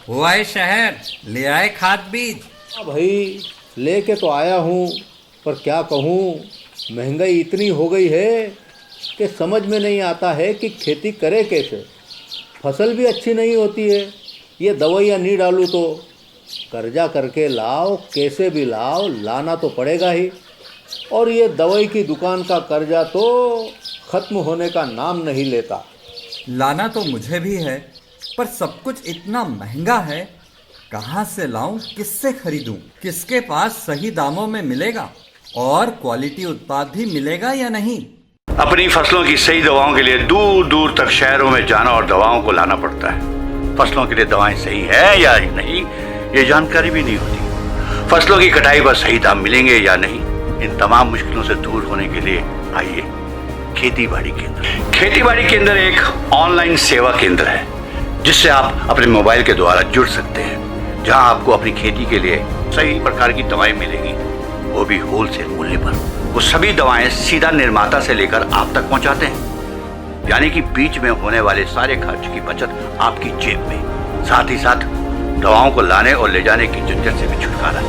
वो आए शहर, ले आए खाद बीज। हाँ भाई, लेके तो आया हूँ, पर क्या कहूँ, महंगाई इतनी हो गई है कि समझ में नहीं आता है कि खेती करे कैसे। फसल भी अच्छी नहीं होती है, ये दवाइयाँ नहीं डालूँ तो कर्जा करके लाओ, कैसे भी लाओ, लाना तो पड़ेगा ही। और ये दवाई की दुकान का कर्जा तो ख़त्म होने का नाम नहीं लेता। लाना तो मुझे भी है, पर सब कुछ इतना महंगा है, कहाँ से लाऊं, किससे खरीदूं, किसके पास सही दामों में मिलेगा और क्वालिटी उत्पाद भी मिलेगा या नहीं। अपनी फसलों की सही दवाओं के लिए दूर दूर तक शहरों में जाना और दवाओं को लाना पड़ता है। फसलों के लिए दवाएं सही है या नहीं, ये जानकारी भी नहीं होती। फसलों की कटाई पर सही दाम मिलेंगे या नहीं, इन तमाम मुश्किलों से दूर होने के लिए आइए खेती बाड़ी केंद्र। खेती बाड़ी केंद्र एक ऑनलाइन सेवा केंद्र है जिससे आप अपने मोबाइल के द्वारा जुड़ सकते हैं, जहां आपको अपनी खेती के लिए सही प्रकार की दवाएं मिलेंगी, वो भी होलसेल मूल्य पर। वो सभी दवाएं सीधा निर्माता से लेकर आप तक पहुंचाते हैं, यानी कि बीच में होने वाले सारे खर्च की बचत आपकी जेब में। साथ ही साथ दवाओं को लाने और ले जाने की झंझट से भी छुटकारा।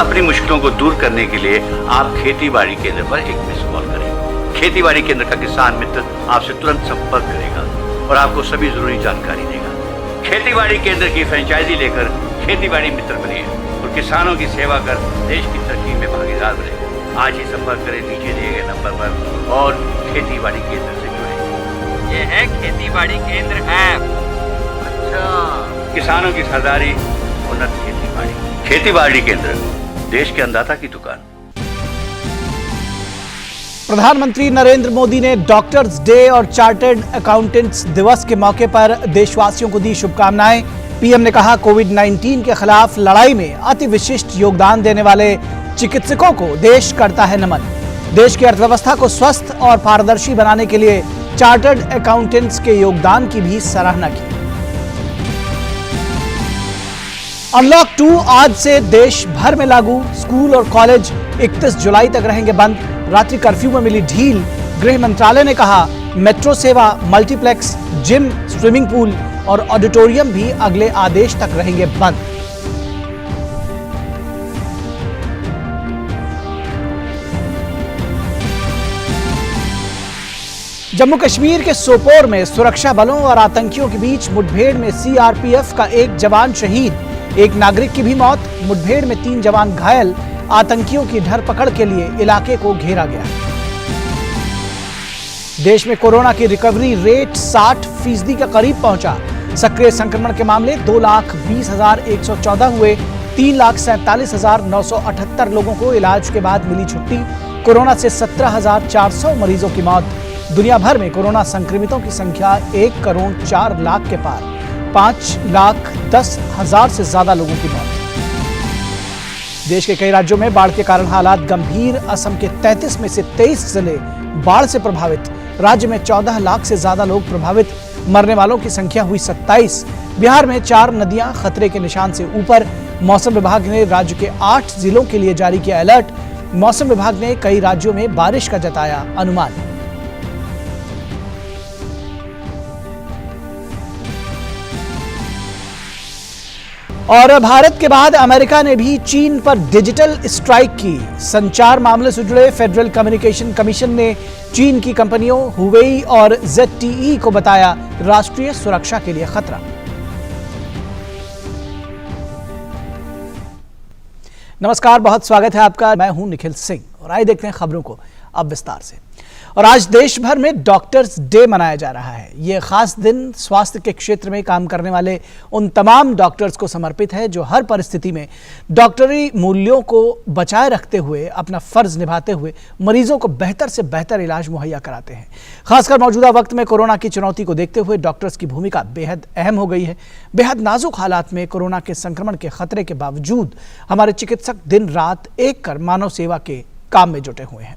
अपनी मुश्किलों को दूर करने के लिए आप खेती बाड़ी केंद्र पर एक मिस कॉल करें। खेती बाड़ी केंद्र का किसान मित्र आपसे तुरंत संपर्क करेगा और आपको सभी जरूरी जानकारी देगा। खेती बाड़ी केंद्र की फ्रेंचाइजी लेकर खेती बाड़ी मित्र बनिए और किसानों की सेवा कर देश की तरक्की में भागीदार बने। आज ही संपर्क करें नीचे दिए गए नंबर पर और खेती बाड़ी केंद्र से जुड़े। ये है खेती बाड़ी केंद्र ऐप। अच्छा, किसानों की सरदारी, उन्नत खेती बाड़ी केंद्र, देश के अन्नदाता की दुकान। प्रधानमंत्री नरेंद्र मोदी ने डॉक्टर्स डे और चार्टर्ड अकाउंटेंट्स दिवस के मौके पर देशवासियों को दी शुभकामनाएं। पीएम ने कहा, कोविड-19 के खिलाफ लड़ाई में अति विशिष्ट योगदान देने वाले चिकित्सकों को देश करता है नमन। देश की अर्थव्यवस्था को स्वस्थ और पारदर्शी बनाने के लिए चार्टर्ड अकाउंटेंट्स के योगदान की भी सराहना की। अनलॉक 2 आज से देश भर में लागू। स्कूल और कॉलेज 31 जुलाई तक रहेंगे बंद। रात्रि कर्फ्यू में मिली ढील। गृह मंत्रालय ने कहा, मेट्रो सेवा, मल्टीप्लेक्स, जिम, स्विमिंग पूल और ऑडिटोरियम भी अगले आदेश तक रहेंगे बंद। जम्मू कश्मीर के सोपोर में सुरक्षा बलों और आतंकियों के बीच मुठभेड़ में सीआरपीएफ का एक जवान शहीद, एक नागरिक की भी मौत। मुठभेड़ में 3 जवान घायल। आतंकियों की धरपकड़ के लिए इलाके को घेरा गया। देश में कोरोना की रिकवरी रेट 60% के करीब पहुंचा। सक्रिय संक्रमण के मामले 2,20,114 हुए। 3,47,978 लोगों को इलाज के बाद मिली छुट्टी। कोरोना से 17,400 मरीजों की मौत। दुनिया भर में कोरोना संक्रमितों की संख्या 1,04,00,000 के पार। 5,10,000 से ज्यादा लोगों की मौत। देश के कई राज्यों में बाढ़ के कारण हालात गंभीर। असम के 33 में से 23 जिले बाढ़ से प्रभावित। राज्य में 14 लाख से ज्यादा लोग प्रभावित। मरने वालों की संख्या हुई 27। बिहार में 4 नदियां खतरे के निशान से ऊपर। मौसम विभाग ने राज्य के 8 जिलों के लिए जारी किया अलर्ट। मौसम विभाग ने कई राज्यों में बारिश का जताया अनुमान। और भारत के बाद अमेरिका ने भी चीन पर डिजिटल स्ट्राइक की। संचार मामले से जुड़े फेडरल कम्युनिकेशन कमीशन ने चीन की कंपनियों हुवेई और ZTE को बताया राष्ट्रीय सुरक्षा के लिए खतरा। नमस्कार, बहुत स्वागत है आपका। मैं हूं निखिल सिंह और आइए देखते हैं खबरों को अब विस्तार से। और आज देश भर में डॉक्टर्स डे मनाया जा रहा है। ये खास दिन स्वास्थ्य के क्षेत्र में काम करने वाले उन तमाम डॉक्टर्स को समर्पित है जो हर परिस्थिति में डॉक्टरी मूल्यों को बचाए रखते हुए अपना फर्ज निभाते हुए मरीजों को बेहतर से बेहतर इलाज मुहैया कराते हैं। खासकर मौजूदा वक्त में कोरोना की चुनौती को देखते हुए डॉक्टर्स की भूमिका बेहद अहम हो गई है। बेहद नाजुक हालात में कोरोना के संक्रमण के खतरे के बावजूद हमारे चिकित्सक दिन रात एक कर मानव सेवा के काम में जुटे हुए हैं।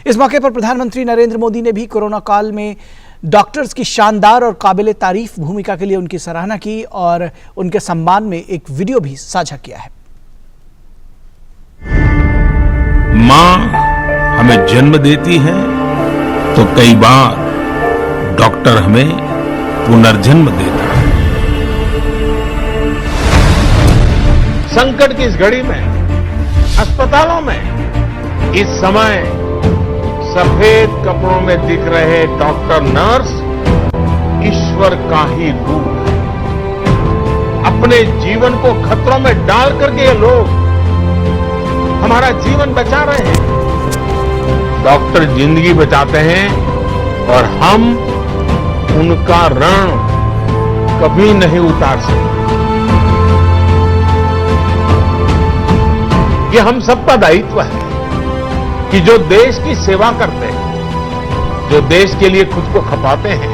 इस मौके पर प्रधानमंत्री नरेंद्र मोदी ने भी कोरोना काल में डॉक्टर्स की शानदार और काबिल तारीफ भूमिका के लिए उनकी सराहना की और उनके सम्मान में एक वीडियो भी साझा किया है। मां हमें जन्म देती है तो कई बार डॉक्टर हमें पुनर्जन्म देता है। संकट की इस घड़ी में अस्पतालों में इस समय सफेद कपड़ों में दिख रहे डॉक्टर नर्स ईश्वर का ही रूप है। अपने जीवन को खतरों में डाल करके ये लोग हमारा जीवन बचा रहे हैं। डॉक्टर जिंदगी बचाते हैं और हम उनका ऋण कभी नहीं उतार सकते। ये हम सबका दायित्व है कि जो देश की सेवा करते हैं, जो देश के लिए खुद को खपाते हैं,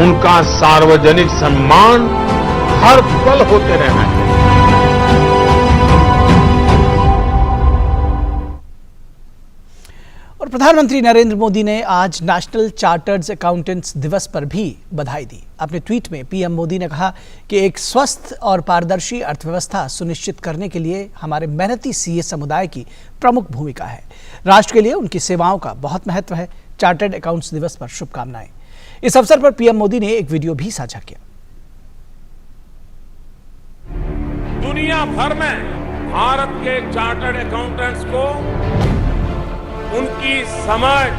उनका सार्वजनिक सम्मान हर पल होते रहना चाहिए। और प्रधानमंत्री नरेंद्र मोदी ने आज नेशनल चार्टर्ड अकाउंटेंट्स दिवस पर भी बधाई दी। अपने ट्वीट में पीएम मोदी ने कहा कि एक स्वस्थ और पारदर्शी अर्थव्यवस्था सुनिश्चित करने के लिए हमारे मेहनती सीए समुदाय की प्रमुख भूमिका है। राष्ट्र के लिए उनकी सेवाओं का बहुत महत्व है। चार्टर्ड अकाउंट्स दिवस पर शुभकामनाएं। इस अवसर पर पीएम मोदी ने एक वीडियो भी साझा किया। दुनिया भर में भारत के चार्टर्ड अकाउंटेंट्स को उनकी समझ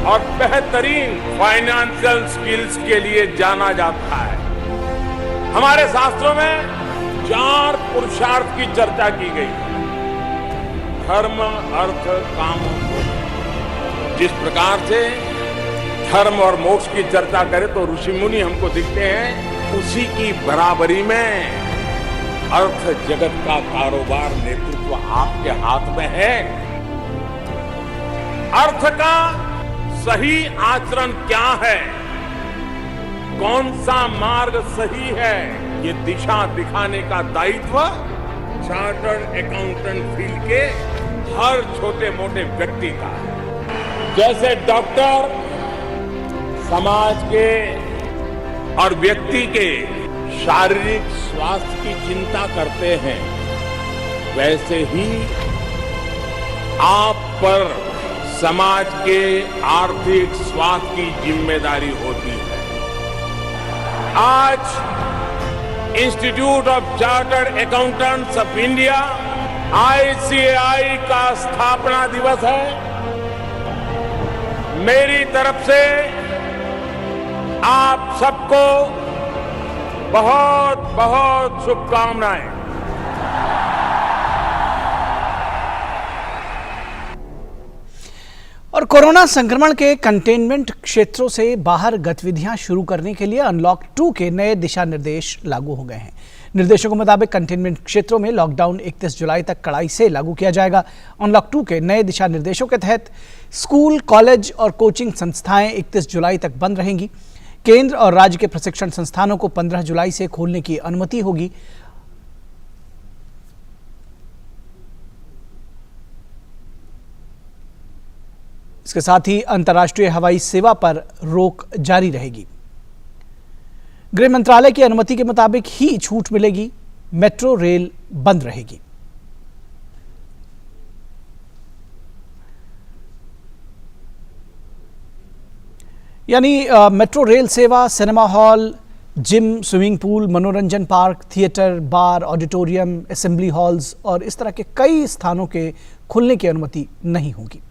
और बेहतरीन फाइनेंशियल स्किल्स के लिए जाना जाता है। हमारे शास्त्रों में 4 पुरुषार्थ की चर्चा की गई है। धर्म, अर्थ, काम और मोक्ष। जिस प्रकार से धर्म और मोक्ष की चर्चा करें तो ऋषि मुनि हमको दिखते हैं, उसी की बराबरी में अर्थ जगत का कारोबार नेतृत्व आपके हाथ में है। अर्थ का सही आचरण क्या है, कौन सा मार्ग सही है, ये दिशा दिखाने का दायित्व चार्टर्ड अकाउंटेंट फील्ड के हर छोटे मोटे व्यक्ति का है। जैसे डॉक्टर समाज के और व्यक्ति के शारीरिक स्वास्थ्य की चिंता करते हैं, वैसे ही आप पर समाज के आर्थिक स्वास्थ्य की जिम्मेदारी होती है। आज institute of chartered accountants of India ICAI का स्थापना दिवस है। मेरी तरफ से आप सबको बहुत बहुत शुभकामनाएं। और कोरोना संक्रमण के कंटेनमेंट क्षेत्रों से बाहर गतिविधियां शुरू करने के लिए अनलॉक 2 के नए दिशा निर्देश लागू हो गए हैं। निर्देशों के मुताबिक कंटेनमेंट क्षेत्रों में लॉकडाउन 31 जुलाई तक कड़ाई से लागू किया जाएगा। अनलॉक 2 के नए दिशा निर्देशों के तहत स्कूल, कॉलेज और कोचिंग संस्थाएं 31 जुलाई तक बंद रहेंगी। केंद्र और राज्य के प्रशिक्षण संस्थानों को 15 जुलाई से खोलने की अनुमति होगी। इसके साथ ही अंतर्राष्ट्रीय हवाई सेवा पर रोक जारी रहेगी। गृह मंत्रालय की अनुमति के मुताबिक ही छूट मिलेगी। मेट्रो रेल बंद रहेगी। यानी मेट्रो रेल सेवा, cinema hall, gym, swimming pool, मनोरंजन पार्क, थिएटर, बार, ऑडिटोरियम, असेंबली हॉल्स और इस तरह के कई स्थानों के खुलने की अनुमति नहीं होगी।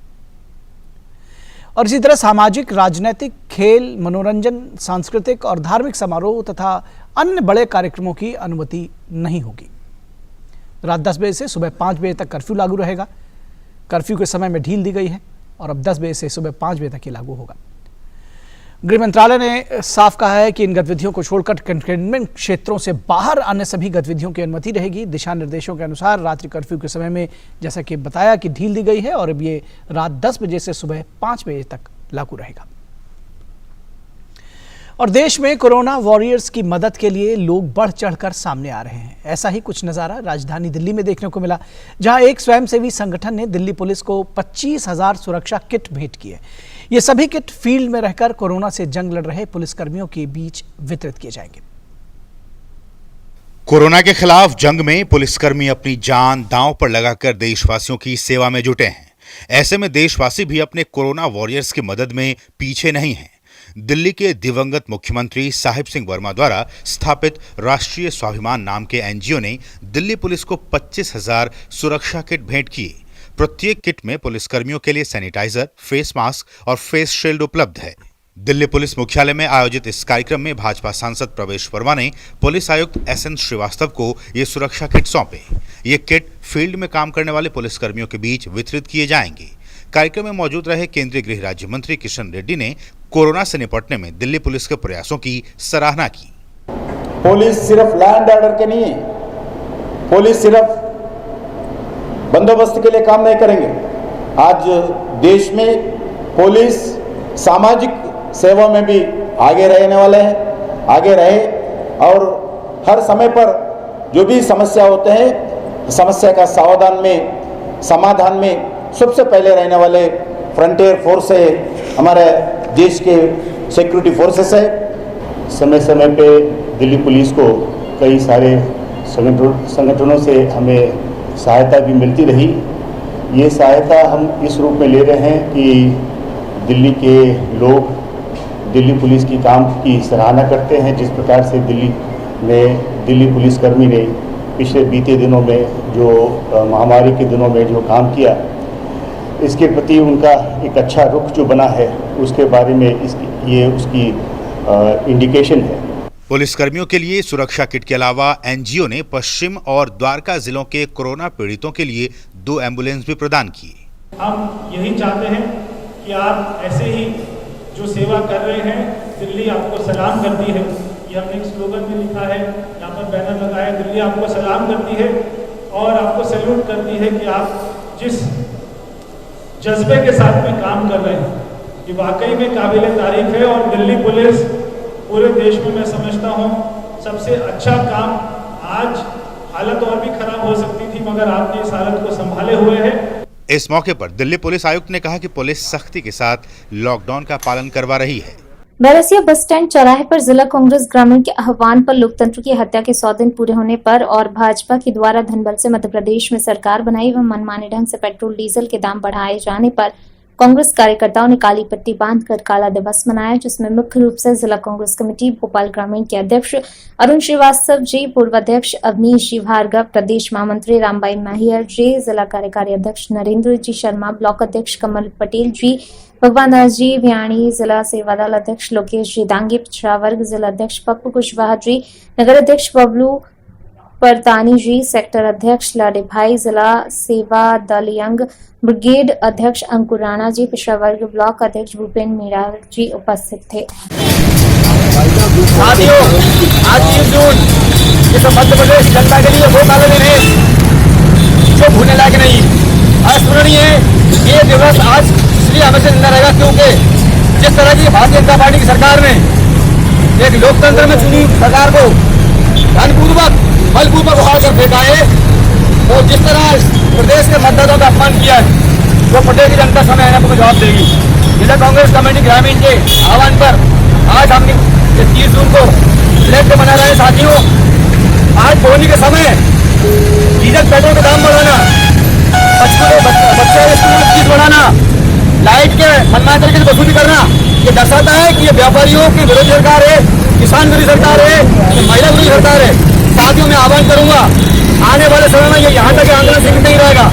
और इसी तरह सामाजिक, राजनीतिक, खेल, मनोरंजन, सांस्कृतिक और धार्मिक समारोह तथा अन्य बड़े कार्यक्रमों की अनुमति नहीं होगी। रात 10 बजे से सुबह 5 बजे तक कर्फ्यू लागू रहेगा। कर्फ्यू के समय में ढील दी गई है और अब 10 बजे से सुबह 5 बजे तक ही लागू होगा। गृह मंत्रालय ने साफ कहा है कि इन गतिविधियों को छोड़कर कंटेनमेंट क्षेत्रों से बाहर अन्य सभी गतिविधियों की अनुमति रहेगी। दिशा निर्देशों के अनुसार रात्रि कर्फ्यू के समय में जैसा कि बताया कि ढील दी गई है और अब ये रात 10 बजे से सुबह 5 बजे तक लागू रहेगा। और देश में कोरोना वॉरियर्स की मदद के लिए लोग बढ़ चढ़कर सामने आ रहे हैं। ऐसा ही कुछ नज़ारा राजधानी दिल्ली में देखने को मिला, जहां एक स्वयंसेवी संगठन ने दिल्ली पुलिस को 25,000 सुरक्षा किट भेंट किए। ये सभी किट फील्ड में रहकर कोरोना से जंग लड़ रहे पुलिसकर्मियों के बीच वितरित किए जाएंगे। कोरोना के खिलाफ जंग में पुलिसकर्मी अपनी जान दांव पर लगाकर देशवासियों की सेवा में जुटे हैं। ऐसे में देशवासी भी अपने कोरोना वॉरियर्स की मदद में पीछे नहीं हैं। दिल्ली के दिवंगत मुख्यमंत्री साहिब सिंह वर्मा द्वारा स्थापित राष्ट्रीय स्वाभिमान नाम के एनजीओ ने दिल्ली पुलिस को 25,000 सुरक्षा किट भेंट किए। प्रत्येक किट में पुलिसकर्मियों के लिए सैनिटाइजर, फेस मास्क और फेस शील्ड उपलब्ध है। दिल्ली पुलिस मुख्यालय में आयोजित इस कार्यक्रम में भाजपा सांसद प्रवेश वर्मा ने पुलिस आयुक्त SN श्रीवास्तव को ये सुरक्षा किट सौंपे। ये किट फील्ड में काम करने वाले पुलिसकर्मियों के बीच वितरित किए जाएंगे। कार्यक्रम में मौजूद रहे केंद्रीय गृह राज्य मंत्री किशन रेड्डी ने कोरोना से निपटने में दिल्ली पुलिस के प्रयासों की सराहना की। पुलिस सिर्फ लॉ एंड ऑर्डर के नहीं है, पुलिस सिर्फ बंदोबस्त के लिए काम नहीं करेंगे। आज देश में पुलिस सामाजिक सेवा में भी आगे रहने वाले हैं, आगे रहे और हर समय पर जो भी समस्या होते हैं, समस्या का समाधान में सबसे पहले रहने वाले फ्रंटियर फोर्स है, हमारे देश के सिक्योरिटी फोर्सेस है। समय समय पे दिल्ली पुलिस को कई सारे संगठनों से हमें सहायता भी मिलती रही। ये सहायता हम इस रूप में ले रहे हैं कि दिल्ली के लोग दिल्ली पुलिस की काम की सराहना करते हैं। जिस प्रकार से दिल्ली पुलिसकर्मी ने पिछले बीते दिनों में जो महामारी के दिनों में जो काम किया, इसके प्रति उनका एक अच्छा रुख जो बना है, उसके बारे में ये उसकी इंडिकेशन है। पुलिसकर्मियों के लिए सुरक्षा किट के अलावा एनजीओ ने पश्चिम और द्वारका जिलों के कोरोना पीड़ितों के लिए 2 एम्बुलेंस भी प्रदान किए। हम यही चाहते हैं कि आप ऐसे ही जो सेवा कर रहे हैं, दिल्ली आपको सलाम करती है। ये हमने एक स्लोगन भी लिखा है, यहाँ पर बैनर लगाया है, दिल्ली आपको सलाम करती है और आपको सैल्यूट करती है कि आप जिस जज्बे के साथ में काम कर रहे हैं, ये वाकई में काबिल तारीफ है। और दिल्ली पुलिस पूरे देश में मैं समझता हूँ सबसे अच्छा काम, आज हालत और भी खराब हो सकती थी मगर आपने इस हालत को संभाले हुए हैं। इस मौके पर दिल्ली पुलिस आयुक्त ने कहा कि पुलिस सख्ती के साथ लॉकडाउन का पालन करवा रही है। बैरसिया बस स्टैंड चौराहे पर जिला कांग्रेस ग्रामीण के आह्वान पर लोकतंत्र की हत्या के 100 दिन पूरे होने पर और भाजपा के द्वारा धनबल से मध्य प्रदेश में सरकार बनाई व मनमाने ढंग से पेट्रोल डीजल के दाम बढ़ाए जाने पर कांग्रेस कार्यकर्ताओं ने काली पट्टी बांधकर काला दिवस मनाया, जिसमें मुख्य रूप से जिला कांग्रेस कमेटी भोपाल ग्रामीण के अध्यक्ष अरुण श्रीवास्तव जी, पूर्व अध्यक्ष अवनीश जी भार्गव, प्रदेश महामंत्री रामबाई महियर जी, जिला कार्यकारी अध्यक्ष नरेंद्र जी शर्मा, ब्लॉक अध्यक्ष कमल पटेल जी, भगवान दास जी भियाणी, जिला सेवा दल अध्यक्ष लोकेश जी दांगे, पिछड़ा वर्ग जिला अध्यक्ष पप्पू कुशवाहा जी, नगर अध्यक्ष बबलू परतानी जी, सेक्टर अध्यक्ष लाडे भाई, जिला सेवा दल यंग ब्रिगेड अध्यक्ष अंकुर राणा जी, पिछड़ा वर्ग ब्लॉक अध्यक्ष भूपेन मीरा जी उपस्थित थे। साथियों, आज 3 जून ये तो मध्य प्रदेश जनता के लिए वो काला दिन है जो भूलने लायक नहीं, अस्मरणीय है। ये दिवस आज इसलिए हमेशा जिंदा रहेगा क्योंकि जिस तरह की भारतीय जनता पार्टी की सरकार ने एक लोकतंत्र में चुनी सरकार को धनपूर्वक बलपूर्वक उखाड़ कर फेंका है और जिस तरह प्रदेश के मतदाताओं का अपमान किया है, वो प्रदेश की जनता समय आने पर जवाब देगी। जिला कांग्रेस कमेटी ग्रामीण के आह्वान पर आज हम 30 जून को फ्लैग डे मना रहे हैं। साथियों, आज होली के समय डीजल पेट्रोल का दाम बढ़ाना, बच्चों स्कूल फीस बढ़ाना, लाइट के मनमाने तरीके से वसूली करना, ये दर्शाता है कि ये व्यापारियों की विरोधी सरकार है, किसान विरोधी सरकार है, महिला विरोधी सरकार है। साथियों, मैं आह्वान करूंगा, आने वाले समय में ये यहाँ तक आंदोलन सीमित नहीं रहेगा।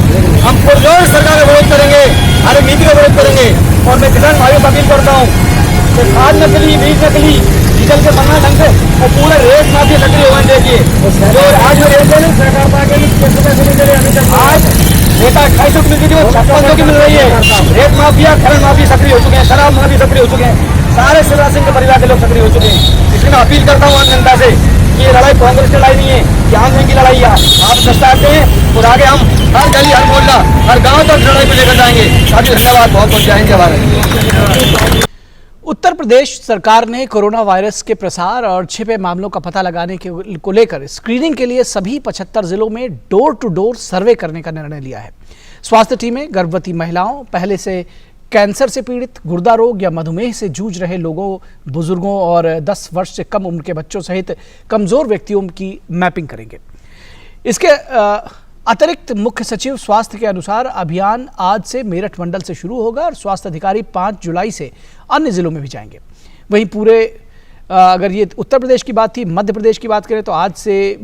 हम पुरजोर सरकार का विरोध करेंगे, हर नीति का विरोध करेंगे। और मैं किसान भाइयों से अपील करता हूँ कि खाद नकली, बीज नकली, डीजल के बनना ढंग से और पूरे रेट माफी सक्रिय होने देखिए। जो आज आज रेट 2800 की मिलती थी, वो 5600 की मिल रही है। रेट माफिया, खनन माफी सक्रिय हो चुके हैं, शराब माफी सक्रिय हो चुके हैं, सारे शिवराज सिंह के परिवार के लोग सक्रिय हो चुके हैं। इसलिए मैं अपील करता हूँ आम जनता से कि ये लड़ाई कांग्रेस की लड़ाई नहीं है, ये आम जन की लड़ाई है। आप दस्ताते हैं और आगे हम हर गली, हर मोहल्ला, हर गांव तक लड़ाई में लेकर जाएंगे। साथियों, धन्यवाद, बहुत बहुत जय हिंद, जय भारत। उत्तर प्रदेश सरकार ने कोरोना वायरस के प्रसार और छिपे मामलों का पता लगाने को लेकर स्क्रीनिंग के लिए सभी 75 जिलों में डोर टू डोर सर्वे करने का निर्णय लिया है। स्वास्थ्य टीमें गर्भवती महिलाओं, पहले से कैंसर से पीड़ित, गुर्दा रोग या मधुमेह से जूझ रहे लोगों, बुजुर्गों और 10 वर्ष से कम उम्र के बच्चों सहित कमजोर व्यक्तियों की मैपिंग करेंगे। इसके अतिरिक्त मुख्य सचिव स्वास्थ्य के अनुसार अभियान आज से मेरठ मंडल से शुरू होगा और स्वास्थ्य अधिकारी 5 जुलाई से अन्य जिलों में भी जाएंगे। वहीं पूरे अगर ये उत्तर प्रदेश की बात थी, मध्य प्रदेश की बात करें तो आज से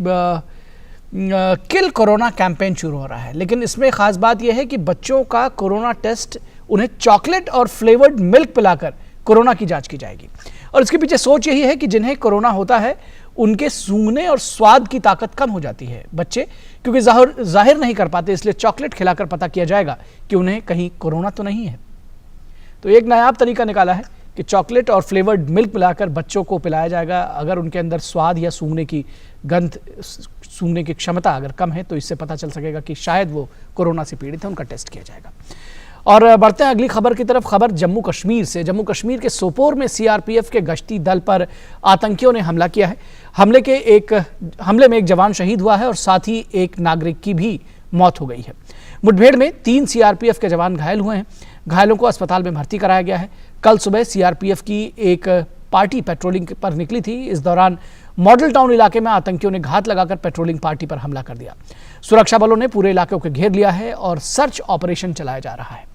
किल कोरोना कैंपेन शुरू हो रहा है। लेकिन इसमें ख़ास बात यह है कि बच्चों का कोरोना टेस्ट उन्हें चॉकलेट और फ्लेवर्ड मिल्क पिलाकर कोरोना की जांच की जाएगी। और इसके पीछे सोच यही है कि जिन्हें कोरोना होता है उनके सूंघने और स्वाद की ताकत कम हो जाती है बच्चे, क्योंकि जाहिर नहीं कर पाते, इसलिए चॉकलेट खिलाकर पता किया जाएगा कि उन्हें कहीं कोरोना तो नहीं है। तो एक नायाब तरीका निकाला है कि चॉकलेट और फ्लेवर्ड मिल्क मिलाकर बच्चों को पिलाया जाएगा। अगर उनके अंदर स्वाद या सूंघने की गंध, सूंघने की क्षमता अगर कम है तो इससे पता चल सकेगा कि शायद वो कोरोना से पीड़ित है, उनका टेस्ट किया जाएगा। और बढ़ते हैं अगली खबर की तरफ। खबर जम्मू कश्मीर से। जम्मू कश्मीर के सोपोर में सीआरपीएफ के गश्ती दल पर आतंकियों ने हमला किया है। हमले में एक जवान शहीद हुआ है और साथ ही एक नागरिक की भी मौत हो गई है। मुठभेड़ में 3 सीआरपीएफ के जवान घायल हुए हैं। घायलों को अस्पताल में भर्ती कराया गया है। कल सुबह सीआरपीएफ की एक पार्टी पेट्रोलिंग पर निकली थी। इस दौरान मॉडल टाउन इलाके में आतंकियों ने घात लगाकर पेट्रोलिंग पार्टी पर हमला कर दिया। सुरक्षा बलों ने पूरे इलाके को घेर लिया है और सर्च ऑपरेशन चलाया जा रहा है।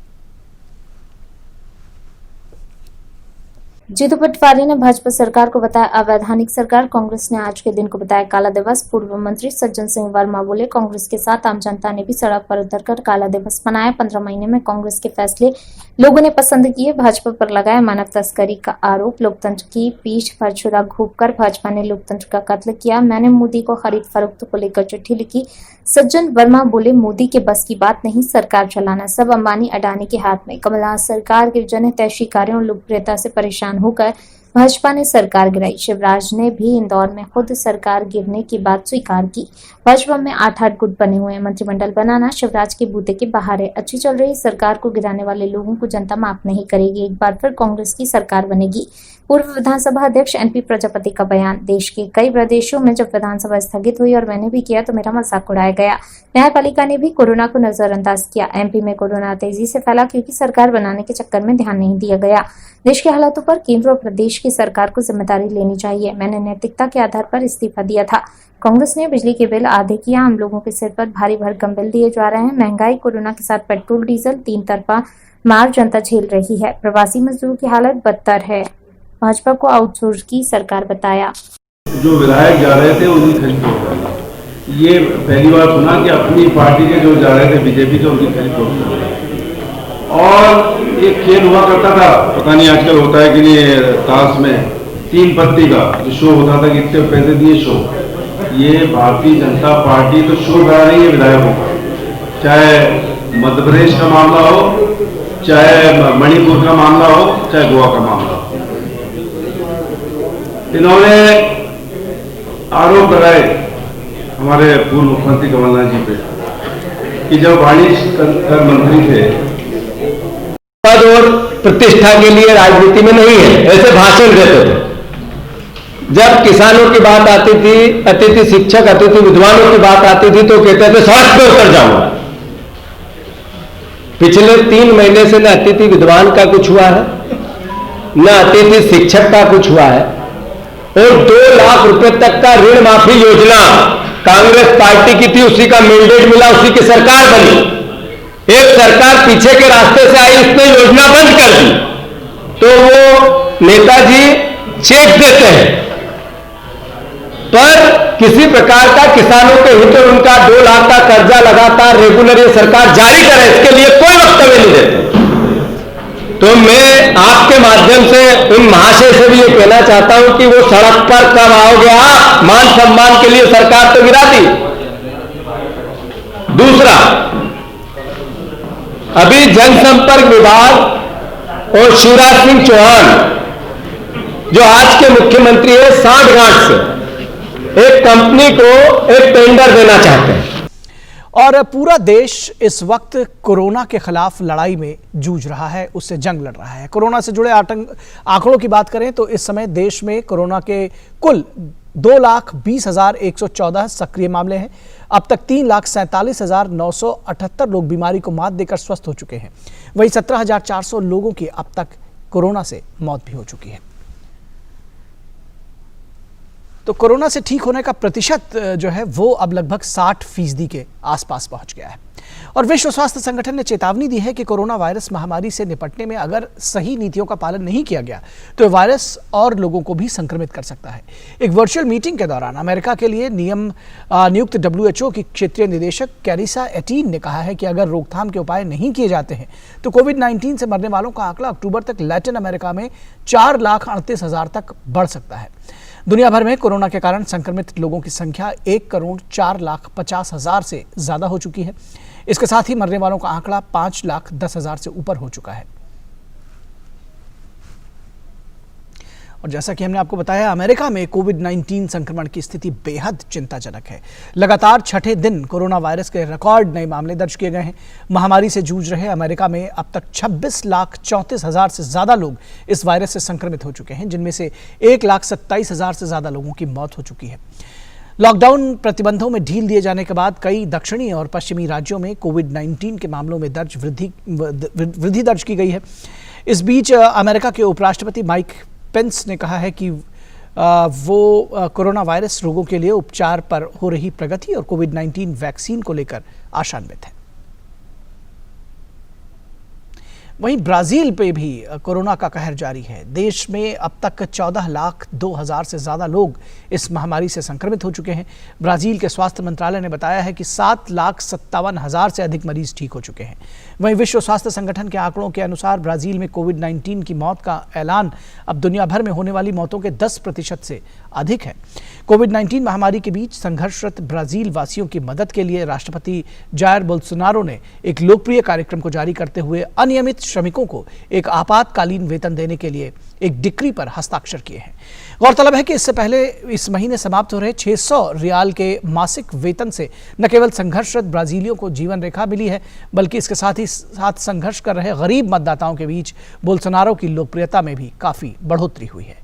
जीतू पटवारी ने भाजपा सरकार को बताया अवैधानिक सरकार। कांग्रेस ने आज के दिन को बताया काला दिवस। पूर्व मंत्री सज्जन सिंह वर्मा बोले, कांग्रेस के साथ आम जनता ने भी सड़क पर उतरकर काला दिवस मनाया। 15 महीने में कांग्रेस के फैसले लोगों ने पसंद किए। भाजपा पर लगाया मानव तस्करी का आरोप। लोकतंत्र की पीठ पर छुरा घोंपकर भाजपा ने लोकतंत्र का कत्ल किया। मैंने मोदी को खरीद फरोख्त को लेकर चिट्ठी लिखी। सज्जन वर्मा बोले, मोदी के बस की बात नहीं सरकार चलाना, सब अंबानी अडानी के हाथ में। कमलनाथ सरकार के जनहितैषी कार्यों और लोकप्रियता से परेशान होकर भाजपा ने सरकार गिराई। शिवराज ने भी इंदौर में खुद सरकार गिरने की बात स्वीकार की। भाजपा में 8 गुट बने हुए हैं। मंत्रिमंडल बनाना शिवराज के बूते के बाहर है। अच्छी चल रही सरकार को गिराने वाले लोगों को जनता माफ नहीं करेगी। एक बार फिर कांग्रेस की सरकार बनेगी। पूर्व विधानसभा अध्यक्ष एनपी प्रजापति का बयान। देश के कई प्रदेशों में जब विधानसभा स्थगित हुई और मैंने भी किया तो मेरा मजाक उड़ाया गया। न्यायपालिका ने भी कोरोना को नजरअंदाज किया। एमपी में कोरोना तेजी से फैला क्योंकि सरकार बनाने के चक्कर में ध्यान नहीं दिया गया। देश के हालातों पर केंद्र और प्रदेश की सरकार को जिम्मेदारी लेनी चाहिए। मैंने नैतिकता के आधार पर इस्तीफा दिया था। कांग्रेस ने बिजली के बिल आधे किया। आम लोगों के सिर पर भारी भरकम बिल दिए जा रहे हैं। महंगाई, कोरोना के साथ पेट्रोल डीजल, 3 तरफा मार जनता झेल रही है। प्रवासी मजदूरों की हालत बदतर है। भाजपा को आउटसोर्स की सरकार बताया। जो विधायक जा रहे थे उनकी खरीद हो गई। ये पहली बार सुना कि अपनी पार्टी के जो जा रहे थे बीजेपी के उनकी खरीद हो गई। और एक खेल हुआ करता था, पता नहीं आजकल होता है कि नहीं, ताश में 3 पत्ती का जो शो होता था कि इतने पैसे दिए शो। ये भारतीय जनता पार्टी तो शो करा रही है विधायकों का, चाहे मध्य प्रदेश का मामला हो, चाहे मणिपुर का मामला हो, चाहे गोवा का मामला हो। इन्होंने आरोप लगाए हमारे पूर्व मुख्यमंत्री कमलनाथ जी पे कि जब वाणिज्य कर मंत्री थे, पद और प्रतिष्ठा के लिए राजनीति में नहीं है, ऐसे भाषण देते थे। जब किसानों की बात आती थी, अतिथि शिक्षक, अतिथि विद्वानों की बात आती थी तो कहते थे सड़क पे उतर जाऊंगा। पिछले 3 महीने से न अतिथि विद्वान का कुछ हुआ है, न अतिथि शिक्षक का कुछ हुआ है। और 2 लाख रुपए तक का ऋण माफी योजना कांग्रेस पार्टी की थी, उसी का मैंडेट मिला, उसी की सरकार बनी। एक सरकार पीछे के रास्ते से आई, उसने योजना बंद कर दी तो वो नेताजी चेक देते हैं, पर किसी प्रकार का किसानों के हित और उनका 2 लाख का कर्जा लगातार रेगुलर ये सरकार जारी करे, इसके लिए कोई वक्तव्य नहीं देते। तो मैं आपके माध्यम से उन महाशय से भी ये कहना चाहता हूं कि वो सड़क पर कब आओगे आप? मान सम्मान के लिए सरकार तो गिरा दी। दूसरा, अभी जनसंपर्क विभाग और शिवराज सिंह चौहान जो आज के मुख्यमंत्री है, सांठगांठ से एक कंपनी को एक टेंडर देना चाहते हैं। और पूरा देश इस वक्त कोरोना के खिलाफ लड़ाई में जूझ रहा है, उससे जंग लड़ रहा है। कोरोना से जुड़े आंकड़ों की बात करें तो इस समय देश में कोरोना के कुल 2,20,114 सक्रिय मामले हैं। अब तक 3,47,978 लोग बीमारी को मात देकर स्वस्थ हो चुके हैं। वहीं 17,400 लोगों की अब तक कोरोना से मौत भी हो चुकी है। तो कोरोना से ठीक होने का प्रतिशत जो है वो अब लगभग 60% के आसपास पहुंच गया है। और विश्व स्वास्थ्य संगठन ने चेतावनी दी है कि कोरोना वायरस महामारी से निपटने में अगर सही नीतियों का पालन नहीं किया गया तो वायरस और लोगों को भी संक्रमित कर सकता है। एक वर्चुअल मीटिंग के दौरान अमेरिका के लिए नियुक्त WHO की क्षेत्रीय निदेशक कैरिसा एटीन ने कहा है कि अगर रोकथाम के उपाय नहीं किए जाते हैं तो कोविड-19 से मरने वालों का आंकड़ा अक्टूबर तक लैटिन अमेरिका में 4,38,000 तक बढ़ सकता है। दुनिया भर में कोरोना के कारण संक्रमित लोगों की संख्या 1,04,50,000 से ज्यादा हो चुकी है। इसके साथ ही मरने वालों का आंकड़ा 5,10,000 से ऊपर हो चुका है। और जैसा कि हमने आपको बताया, अमेरिका में कोविड-19 संक्रमण की स्थिति बेहद चिंताजनक है। लगातार छठे दिन कोरोना वायरस के रिकॉर्ड नए मामले दर्ज किए गए हैं। महामारी से जूझ रहे अमेरिका में अब तक 26,34,000 से ज्यादा लोग इस वायरस से संक्रमित हो चुके हैं, जिनमें से 1,27,000 से ज्यादा लोगों की मौत हो चुकी है। लॉकडाउन प्रतिबंधों में ढील दिए जाने के बाद कई दक्षिणी और पश्चिमी राज्यों में कोविड-19 के मामलों में वृद्धि दर्ज की गई है। इस बीच अमेरिका के उपराष्ट्रपति माइक पेंस ने कहा है कि वो कोरोना वायरस रोगों के लिए उपचार पर हो रही प्रगति और कोविड-19 वैक्सीन को लेकर आशान्वित है। वहीं ब्राजील पे भी कोरोना का कहर जारी है। देश में अब तक 14,02,000 से ज्यादा लोग इस महामारी से संक्रमित हो चुके हैं। ब्राजील के स्वास्थ्य मंत्रालय ने बताया है कि 7,57,000 से अधिक मरीज ठीक हो चुके हैं। वहीं विश्व स्वास्थ्य संगठन के आंकड़ों के अनुसार ब्राजील में कोविड-19 की मौत का ऐलान अब दुनिया भर में होने वाली मौतों के 10% से अधिक है। कोविड-19 महामारी के बीच संघर्षरत ब्राजील वासियों की मदद के लिए राष्ट्रपति जायर बोल्सोनारो ने एक लोकप्रिय कार्यक्रम को जारी करते हुए अनियमित श्रमिकों को एक आपातकालीन वेतन देने के लिए एक डिक्री पर हस्ताक्षर किए हैं। गौरतलब है कि इससे पहले इस महीने समाप्त हो रहे 600 रियाल के मासिक वेतन से न केवल संघर्षरत ब्राजीलियों को जीवन रेखा मिली है, बल्कि इसके साथ ही संघर्ष कर रहे गरीब मतदाताओं के बीच बोल्सोनारो की लोकप्रियता में भी काफी बढ़ोतरी हुई है।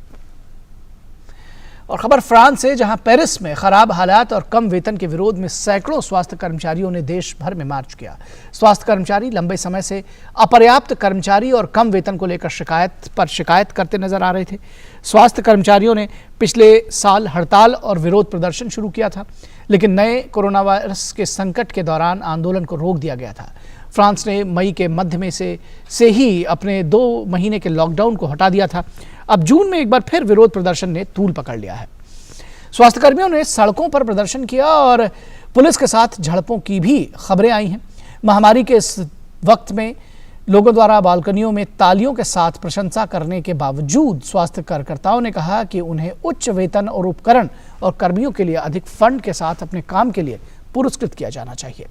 और खबर फ्रांस से, जहां पेरिस में खराब हालात और कम वेतन के विरोध में सैकड़ों स्वास्थ्य कर्मचारियों ने देश भर में मार्च किया। स्वास्थ्य कर्मचारी लंबे समय से अपर्याप्त कर्मचारी और कम वेतन को लेकर शिकायत करते नजर आ रहे थे। स्वास्थ्य कर्मचारियों ने पिछले साल हड़ताल और विरोध प्रदर्शन शुरू किया था, लेकिन नए कोरोना वायरस के संकट के दौरान आंदोलन को रोक दिया गया था। फ्रांस ने मई के मध्य में से ही अपने 2 महीने के लॉकडाउन को हटा दिया था। अब जून में एक बार फिर विरोध प्रदर्शन ने तूल पकड़ लिया है। स्वास्थ्यकर्मियों ने सड़कों पर प्रदर्शन किया और पुलिस के साथ झड़पों की भी खबरें आई हैं। महामारी के इस वक्त में लोगों द्वारा बालकनियों में तालियों के साथ प्रशंसा करने के बावजूद स्वास्थ्य कार्यकर्ताओं ने कहा कि उन्हें उच्च वेतन और उपकरण और कर्मियों के लिए अधिक फंड के साथ अपने काम के लिए पुरस्कृत किया जाना चाहिए।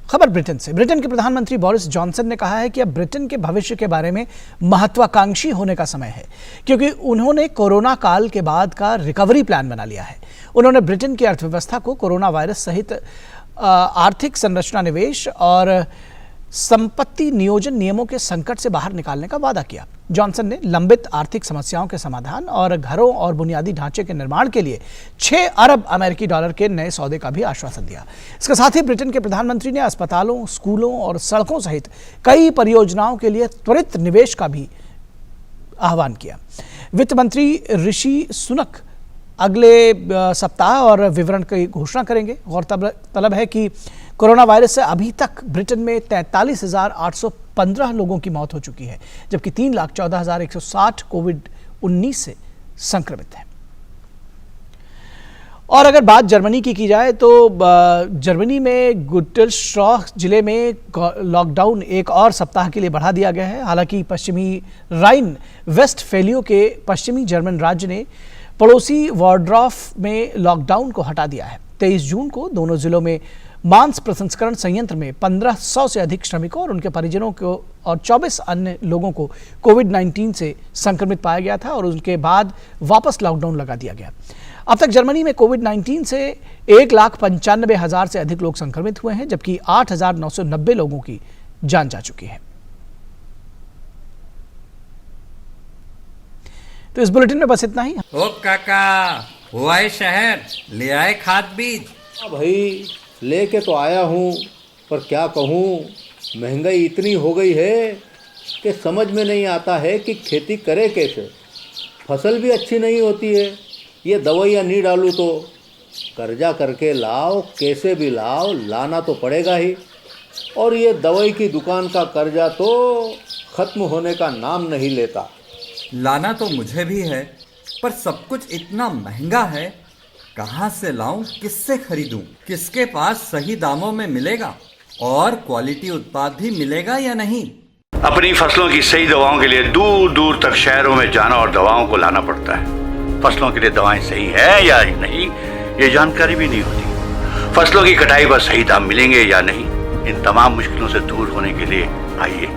खबर ब्रिटेन से। ब्रिटेन के प्रधानमंत्री बोरिस जॉनसन ने कहा है कि अब ब्रिटेन के भविष्य के बारे में महत्वाकांक्षी होने का समय है, क्योंकि उन्होंने कोरोना काल के बाद का रिकवरी प्लान बना लिया है। उन्होंने ब्रिटेन की अर्थव्यवस्था को कोरोना वायरस सहित आर्थिक संरचना, निवेश और संपत्ति नियोजन नियमों के संकट से बाहर निकालने का वादा किया। जॉनसन ने लंबित आर्थिक समस्याओं के समाधान और घरों और बुनियादी ढांचे के निर्माण के लिए 6 अरब अमेरिकी डॉलर के नए सौदे का भी आश्वासन दिया। इसके साथ ही ब्रिटेन के प्रधानमंत्री ने अस्पतालों, स्कूलों और सड़कों सहित कई परियोजनाओं के लिए त्वरित निवेश का भी आह्वान किया। वित्त मंत्री ऋषि सुनक अगले सप्ताह और विवरण की घोषणा करेंगे। गौरतलब है कि कोरोना वायरस से अभी तक ब्रिटेन में 43,815 लोगों की मौत हो चुकी है, जबकि 3,14,160 कोविड-19 से संक्रमित हैं। और अगर बात जर्मनी की जाए तो जर्मनी में गुटेल्सट्रॉ जिले में लॉकडाउन एक और सप्ताह के लिए बढ़ा दिया गया है। हालांकि पश्चिमी राइन वेस्टफैलिया के पश्चिमी जर्मन राज्य ने पड़ोसी वॉर्ड्रॉफ में लॉकडाउन को हटा दिया है। 23 जून को दोनों जिलों में मांस प्रसंस्करण संयंत्र में 1500 से अधिक श्रमिकों और उनके परिजनों को और 24 अन्य लोगों को कोविड-19 से संक्रमित पाया गया था और उनके बाद वापस लॉकडाउन लगा दिया गया। अब तक जर्मनी में कोविड-19 से 1,95,000 से अधिक लोग संक्रमित हुए हैं, जबकि 8,990 लोगों की जान जा चुकी है। तो इस बुलेटिन में बस इतना ही। ओ काका, हुआ है शहर, ले आए खाद बीज? भाई लेके तो आया हूँ, पर क्या कहूँ, महंगाई इतनी हो गई है कि समझ में नहीं आता है कि खेती करे कैसे। फसल भी अच्छी नहीं होती है, ये दवाइयाँ नहीं डालूँ तो कर्जा करके लाओ, कैसे भी लाओ, लाना तो पड़ेगा ही। और ये दवाई की दुकान का कर्जा तो खत्म होने का नाम नहीं लेता। लाना तो मुझे भी है, पर सब कुछ इतना महंगा है, कहाँ से लाऊं, किससे खरीदूं, किसके पास सही दामों में मिलेगा और क्वालिटी उत्पाद भी मिलेगा या नहीं। अपनी फसलों की सही दवाओं के लिए दूर दूर तक शहरों में जाना और दवाओं को लाना पड़ता है। फसलों के लिए दवाएं सही है या नहीं, ये जानकारी भी नहीं होती। फसलों की कटाई पर सही दाम मिलेंगे या नहीं, इन तमाम मुश्किलों से दूर होने के लिए आइए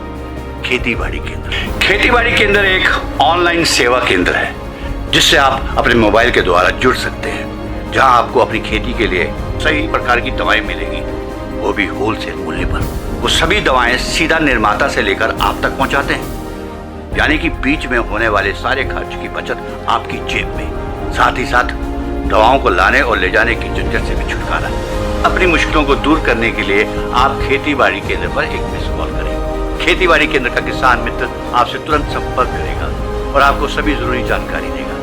खेती बाड़ी केंद्र। खेती बाड़ी केंद्र एक ऑनलाइन सेवा केंद्र है, जिससे आप अपने मोबाइल के द्वारा जुड़ सकते हैं, जहां आपको अपनी खेती के लिए सही प्रकार की दवाएं मिलेंगी, वो भी होलसेल मूल्य पर। वो सभी दवाएं सीधा निर्माता से लेकर आप तक पहुंचाते हैं, यानी कि बीच में होने वाले सारे खर्च की बचत आपकी जेब में। साथ ही साथ दवाओं को लाने और ले जाने की झंझट से भी छुटकारा। अपनी मुश्किलों को दूर करने के लिए आप खेती बाड़ी केंद्र पर एक मिस कॉल करें। खेती बाड़ी केंद्र का किसान मित्र आपसे तुरंत संपर्क करेगा और आपको सभी जरूरी जानकारी देगा।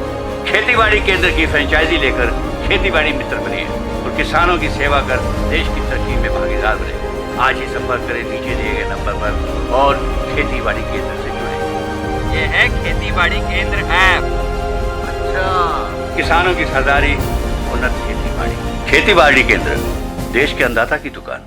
खेती बाड़ी केंद्र की फ्रेंचाइजी लेकर खेती बाड़ी मित्र बनिए और किसानों की सेवा कर देश की तरक्की में भागीदार बने। आज ही संपर्क करें नीचे दिए गए नंबर पर और खेती बाड़ी केंद्र से जुड़े। ये है खेती बाड़ी केंद्र ऐप। अच्छा, किसानों की सरदारी, उन्नत खेती बाड़ी। खेती बाड़ी केंद्र, देश के अन्नदाता की दुकान।